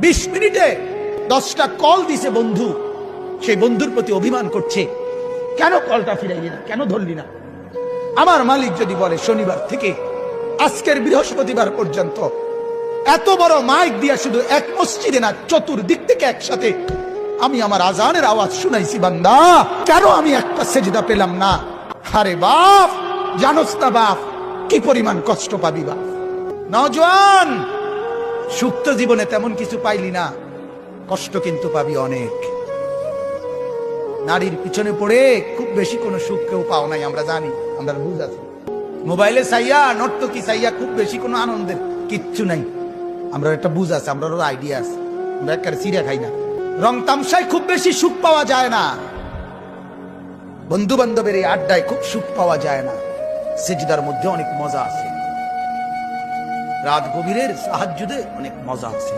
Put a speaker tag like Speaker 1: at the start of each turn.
Speaker 1: 20 মিনিটে 10টা কল দিছে বন্ধু, সেই বন্ধুর প্রতি অভিমান করছে, কেন কলটা ফিরাইলি না, কেন ধরলি না। আমার মালিক যদি বলে শনিবার থেকে আজকের বৃহস্পতিবার পর্যন্ত এত বড় মাইক দিয়া শুধু এক মসজিদে না, চতুর্দিক থেকে একসাথে আমি আমার আজানের আওয়াজ শুনাইছি, বান্দা কেন আমি একটা সেজদা পেলাম না। আরে বাপ, জানোস না বাপ কি পরিমাণ কষ্ট পাবি বাপ। নওজোয়ান, সুপ্ত জীবনে তেমন কিছু পাইলি না, কষ্ট কিন্তু পাবি অনেক। নারীর পিছনে পড়ে খুব বেশি কোনো সুখ কেউ পাও নাই, আমরা জানি, আমরা বুঝ আছি। মোবাইলে চাইয়া, নর্তকী চাইয়া খুব বেশি কোনো আনন্দের কিচ্ছু নাই, আমরা একটা বুঝ আছে, আমরা আইডিয়া আছে। আমরা একটা চিড়া খাই না, রং তামসায় খুব বেশি সুখ পাওয়া যায় না, বন্ধু বান্ধবের এই আড্ডায় খুব সুখ পাওয়া যায় না। সেজদার মধ্যে অনেক মজা আছে, রাত গভীরের সাহাজ্জুদে অনেক মজা আছে।